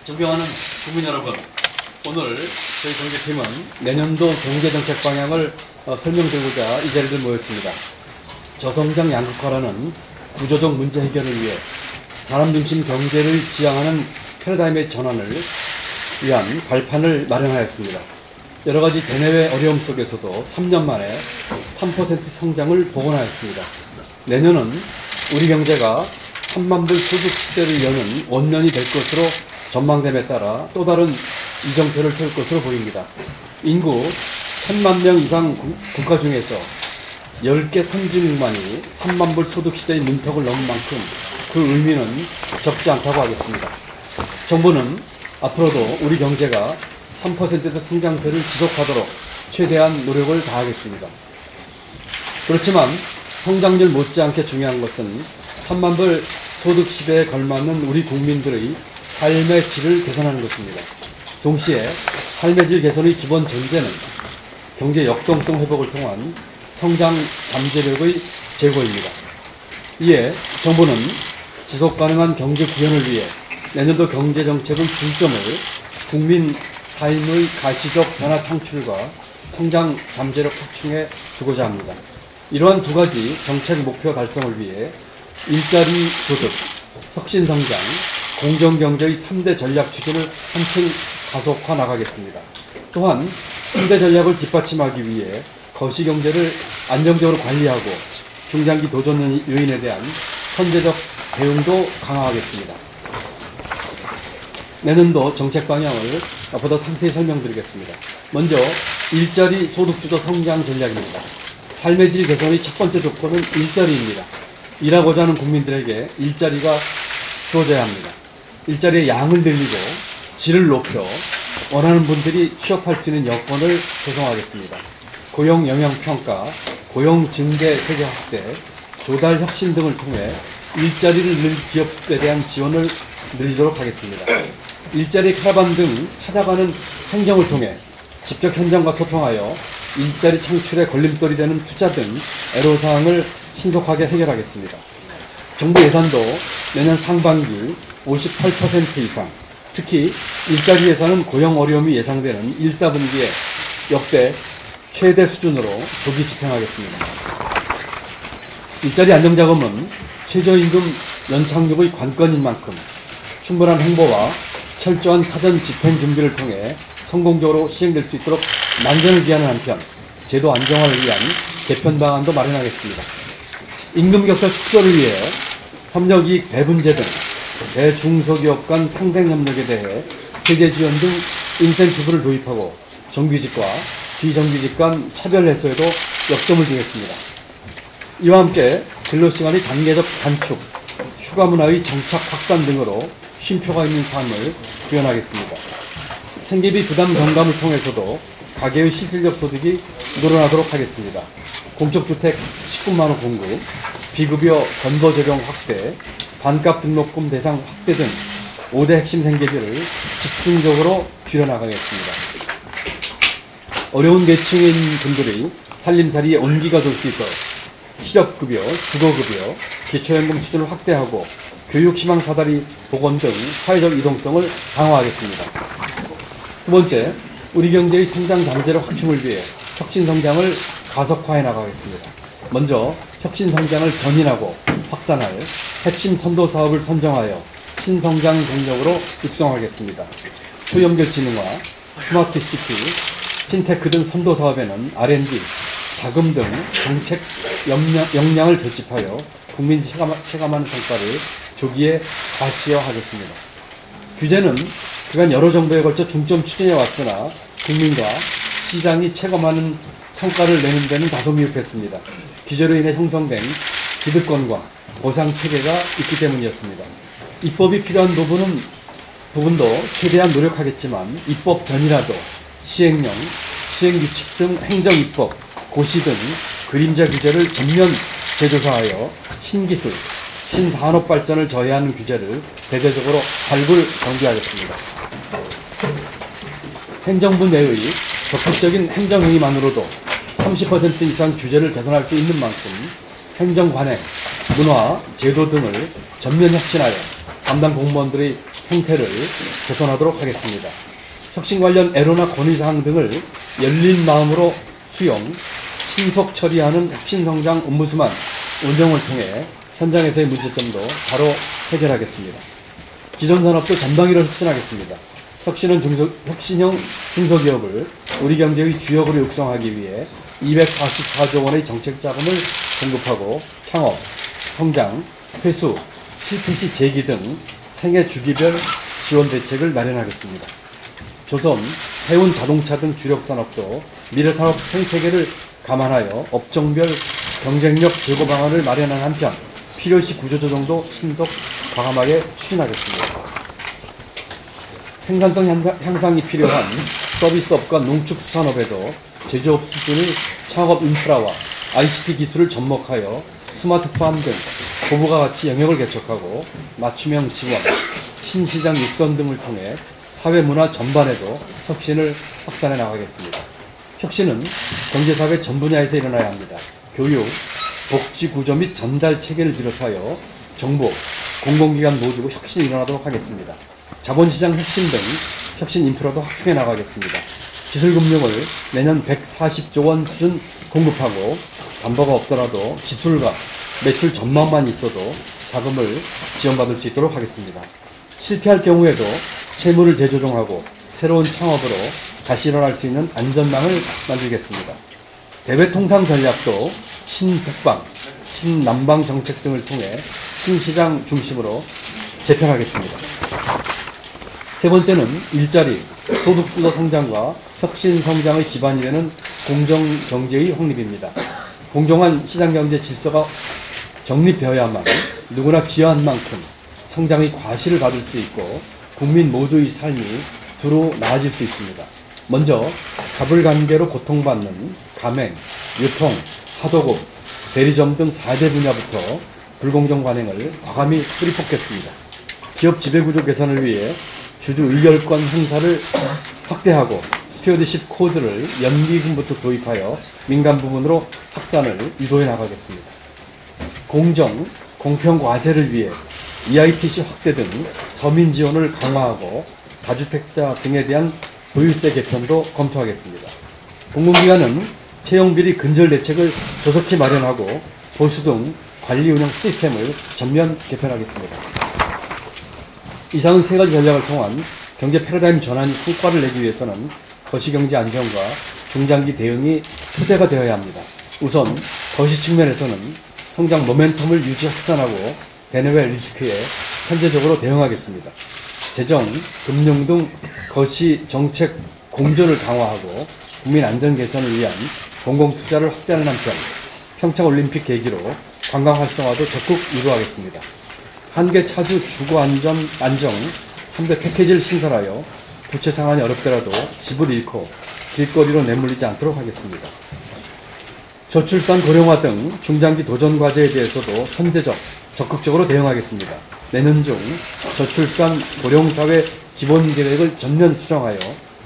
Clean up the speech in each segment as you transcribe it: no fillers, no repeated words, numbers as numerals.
존경하는 국민 여러분, 오늘 저희 경제팀은 내년도 경제정책 방향을 설명드리고자 이 자리를 모였습니다. 저성장 양극화라는 구조적 문제 해결을 위해 사람 중심 경제를 지향하는 패러다임의 전환을 위한 발판을 마련하였습니다. 여러 가지 대내외 어려움 속에서도 3년 만에 3% 성장을 복원하였습니다. 내년은 우리 경제가 3만 불 소득 시대를 여는 원년이 될 것으로 전망됨에 따라 또 다른 이정표를 세울 것으로 보입니다. 인구 1000만 명 이상 국가 중에서 10개 선진국만이 3만 불 소득 시대의 문턱을 넘은 만큼 그 의미는 적지 않다고 하겠습니다. 정부는 앞으로도 우리 경제가 3%의 성장세를 지속하도록 최대한 노력을 다하겠습니다. 그렇지만 성장률 못지않게 중요한 것은 3만 불 소득 시대에 걸맞는 우리 국민들의 삶의 질을 개선하는 것입니다. 동시에 삶의 질 개선의 기본 전제는 경제 역동성 회복을 통한 성장 잠재력의 제고입니다. 이에 정부는 지속 가능한 경제 구현을 위해 내년도 경제정책의 중점을 국민 삶의 가시적 변화 창출과 성장 잠재력 확충에 두고자 합니다. 이러한 두 가지 정책 목표 달성을 위해 일자리 소득, 혁신성장, 공정경제의 3대 전략 추진을 한층 가속화 나가겠습니다. 또한 3대 전략을 뒷받침하기 위해 거시경제를 안정적으로 관리하고 중장기 도전 요인에 대한 선제적 대응도 강화하겠습니다. 내년도 정책 방향을 보다 상세히 설명드리겠습니다. 먼저 일자리 소득주도 성장 전략입니다. 삶의 질 개선의 첫 번째 조건은 일자리입니다. 일하고자 하는 국민들에게 일자리가 주어져야 합니다. 일자리의 양을 늘리고 질을 높여 원하는 분들이 취업할 수 있는 여건을 조성하겠습니다. 고용 영향평가, 고용 증대 세제 확대, 조달 혁신 등을 통해 일자리를 늘 기업에 대한 지원을 늘리도록 하겠습니다. 일자리 카라반 등 찾아가는 행정을 통해 직접 현장과 소통하여 일자리 창출에 걸림돌이 되는 투자 등 애로사항을 신속하게 해결하겠습니다. 정부 예산도 내년 상반기 58% 이상, 특히 일자리 예산은 고용 어려움이 예상되는 1, 4분기에 역대 최대 수준으로 조기 집행하겠습니다. 일자리 안정자금은 최저임금 연착륙의 관건인 만큼 충분한 홍보와 철저한 사전 집행 준비를 통해 성공적으로 시행될 수 있도록 만전을 기하는 한편 제도 안정화를 위한 개편 방안도 마련하겠습니다. 임금격차 축소를 위해 협력이익 배분제 등 대중소기업 간 상생협력에 대해 세제 지원 등 인센티브를 도입하고 정규직과 비정규직 간 차별 해소에도 역점을 두겠습니다. 이와 함께 근로시간의 단계적 단축, 휴가 문화의 정착 확산 등으로 쉼표가 있는 삶을 구현하겠습니다. 생계비 부담 경감을 통해서도 가계의 실질적 소득이 늘어나도록 하겠습니다. 공적주택 19만호 공급, 비급여 건보 적용 확대, 반값 등록금 대상 확대 등 5대 핵심 생계비를 집중적으로 줄여나가겠습니다. 어려운 계층인 분들의 살림살이에 온기가 돌 수 있도록 실업급여, 주거급여, 기초연금 수준을 확대하고 교육 희망 사다리 복원 등 사회적 이동성을 강화하겠습니다. 두 번째, 우리 경제의 성장 잠재력 확충을 위해 혁신성장을 가속화해 나가겠습니다. 먼저 혁신성장을 견인하고 확산할 핵심 선도 사업을 선정하여 신성장 동력으로 육성하겠습니다. 초연결지능화, 스마트시티, 핀테크 등 선도 사업에는 R&D, 자금 등 정책 역량을 결집하여 국민 체감하는 성과를 조기에 가시화하겠습니다. 규제는 그간 여러 정부에 걸쳐 중점 추진해 왔으나 국민과 시장이 체감하는 성과를 내는 데는 다소 미흡했습니다. 규제로 인해 형성된 기득권과 보상 체계가 있기 때문이었습니다. 입법이 필요한 부분도 최대한 노력하겠지만 입법 전이라도 시행령, 시행규칙 등 행정입법, 고시 등 그림자 규제를 전면 재조사하여 신기술, 신산업 발전을 저해하는 규제를 대대적으로 발굴 정비하겠습니다. 행정부 내의 적극적인 행정행위만으로도 30% 이상 규제를 개선할 수 있는 만큼 행정관행, 문화, 제도 등을 전면 혁신하여 담당 공무원들의 형태를 개선하도록 하겠습니다. 혁신 관련 애로나 건의사항 등을 열린 마음으로 수용, 신속 처리하는 혁신성장 옴부스만 운영을 통해 현장에서의 문제점도 바로 해결하겠습니다. 기존 산업도 전방위로 혁신하겠습니다. 혁신형 중소기업을 우리 경제의 주역으로 육성하기 위해 244조 원의 정책 자금을 공급하고 창업, 성장, 회수, 실패 시 재기 등 생애 주기별 지원 대책을 마련하겠습니다. 조선, 해운 자동차 등 주력 산업도 미래산업 생태계를 감안하여 업종별 경쟁력 제고 방안을 마련한 한편 필요시 구조조정도 신속 과감하게 추진하겠습니다. 생산성 향상이 필요한 서비스업과 농축수산업에도 제조업 수준의 창업 인프라와 ICT 기술을 접목하여 스마트팜 등 고부가 가치 영역을 개척하고 맞춤형 지원, 신시장 육선 등을 통해 사회문화 전반에도 혁신을 확산해 나가겠습니다. 혁신은 경제사회 전 분야에서 일어나야 합니다. 교육, 복지구조 및 전달 체계를 비롯하여 정부, 공공기관 모두 혁신이 일어나도록 하겠습니다. 자본시장 혁신 등 혁신 인프라도 확충해 나가겠습니다. 기술금융을 내년 140조 원 수준 공급하고 담보가 없더라도 기술과 매출 전망만 있어도 자금을 지원받을 수 있도록 하겠습니다. 실패할 경우에도 채무를 재조정하고 새로운 창업으로 다시 일어날 수 있는 안전망을 만들겠습니다. 대외통상 전략도 신북방, 신남방 정책 등을 통해 신시장 중심으로 재편하겠습니다. 세 번째는 일자리, 소득주도 성장과 혁신 성장의 기반이 되는 공정경제의 확립입니다. 공정한 시장경제 질서가 정립되어야만 누구나 기여한 만큼 성장의 과실을 받을 수 있고 국민 모두의 삶이 두루 나아질 수 있습니다. 먼저 가불관계로 고통받는 가맹, 유통, 하도급, 대리점 등 4대 분야부터 불공정 관행을 과감히 뿌리뽑겠습니다. 기업 지배구조 개선을 위해 주주 의결권 행사를 확대하고 스튜어드십 코드를 연기금부터 도입하여 민간 부문으로 확산을 유도해 나가겠습니다. 공정, 공평 과세를 위해 EITC 확대 등 서민 지원을 강화하고 다주택자 등에 대한 보유세 개편도 검토하겠습니다. 공공기관은 채용비리 근절 대책을 조속히 마련하고 보수 등 관리 운영 시스템을 전면 개편하겠습니다. 이상의 세 가지 전략을 통한 경제 패러다임 전환이 성과를 내기 위해서는 거시경제 안정과 중장기 대응이 토대가 되어야 합니다. 우선 거시 측면에서는 성장 모멘텀을 유지 확산하고 대내외 리스크에 선제적으로 대응하겠습니다. 재정, 금융 등 거시 정책 공조를 강화하고 국민 안전 개선을 위한 공공투자를 확대하는 한편 평창올림픽 계기로 관광 활성화도 적극 유도하겠습니다. 한계 차주 주거 안정 3대 패키지를 신설하여 부채 상환이 어렵더라도 집을 잃고 길거리로 내몰리지 않도록 하겠습니다. 저출산 고령화 등 중장기 도전 과제에 대해서도 선제적, 적극적으로 대응하겠습니다. 내년 중 저출산 고령사회 기본계획을 전면 수정하여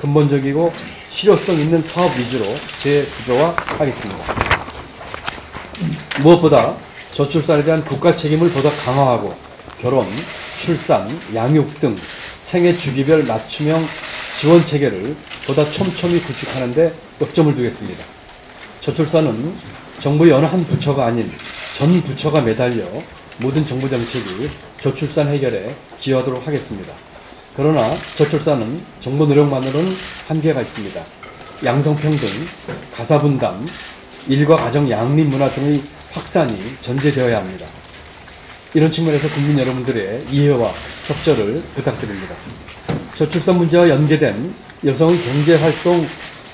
근본적이고 실효성 있는 사업 위주로 재구조화하겠습니다. 무엇보다 저출산에 대한 국가 책임을 보다 강화하고 결혼, 출산, 양육 등 생애 주기별 맞춤형 지원 체계를 보다 촘촘히 구축하는 데 역점을 두겠습니다. 저출산은 정부의 어느 한 부처가 아닌 전 부처가 매달려 모든 정부 정책이 저출산 해결에 기여하도록 하겠습니다. 그러나 저출산은 정부 노력만으로는 한계가 있습니다. 양성평등, 가사분담, 일과 가정 양립 문화 등의 확산이 전제되어야 합니다. 이런 측면에서 국민 여러분들의 이해와 협조를 부탁드립니다. 저출산 문제와 연계된 여성의 경제활동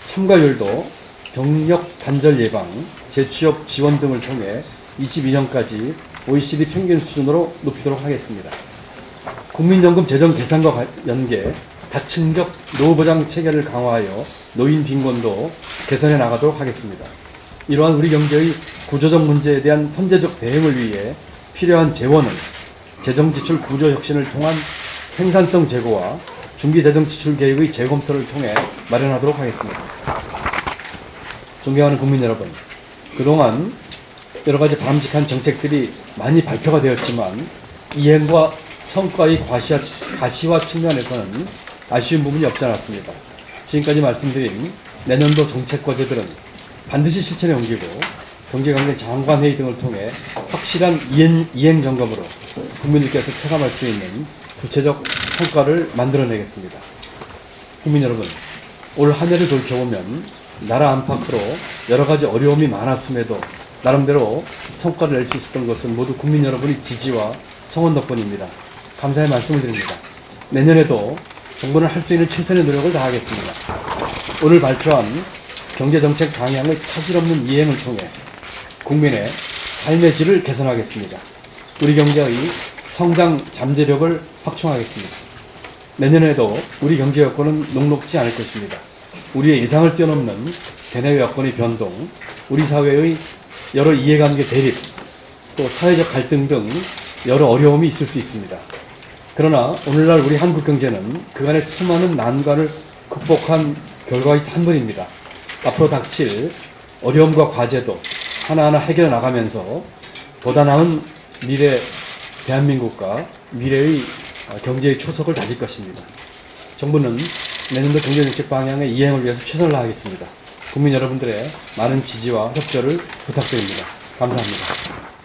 참가율도 경력 단절 예방, 재취업 지원 등을 통해 22년까지 OECD 평균 수준으로 높이도록 하겠습니다. 국민연금 재정 개선과 연계, 다층적 노후보장 체계를 강화하여 노인 빈곤도 개선해 나가도록 하겠습니다. 이러한 우리 경제의 구조적 문제에 대한 선제적 대응을 위해 필요한 재원은 재정지출 구조 혁신을 통한 생산성 제고와 중기재정지출 계획의 재검토를 통해 마련하도록 하겠습니다. 존경하는 국민 여러분, 그동안 여러가지 바람직한 정책들이 많이 발표가 되었지만 이행과 성과의 과시화 측면에서는 아쉬운 부분이 없지 않았습니다. 지금까지 말씀드린 내년도 정책 과제들은 반드시 실천에 옮기고 경제관계 장관회의 등을 통해 확실한 이행 점검으로 국민들께서 체감할 수 있는 구체적 성과를 만들어내겠습니다. 국민 여러분, 올 한 해를 돌이켜보면 나라 안팎으로 여러 가지 어려움이 많았음에도 나름대로 성과를 낼 수 있었던 것은 모두 국민 여러분의 지지와 성원 덕분입니다. 감사의 말씀을 드립니다. 내년에도 정부는 할 수 있는 최선의 노력을 다하겠습니다. 오늘 발표한 경제정책 방향의 차질 없는 이행을 통해 국민의 삶의 질을 개선하겠습니다. 우리 경제의 성장 잠재력을 확충하겠습니다. 내년에도 우리 경제 여건은 녹록지 않을 것입니다. 우리의 예상을 뛰어넘는 대내 여건의 변동, 우리 사회의 여러 이해관계 대립, 또 사회적 갈등 등 여러 어려움이 있을 수 있습니다. 그러나 오늘날 우리 한국 경제는 그간의 수많은 난관을 극복한 결과의 산물입니다. 앞으로 닥칠 어려움과 과제도 하나하나 해결해 나가면서 보다 나은 미래 대한민국과 미래의 경제의 초석을 다질 것입니다. 정부는 내년도 경제정책 방향의 이행을 위해서 최선을 다하겠습니다. 국민 여러분들의 많은 지지와 협조를 부탁드립니다. 감사합니다.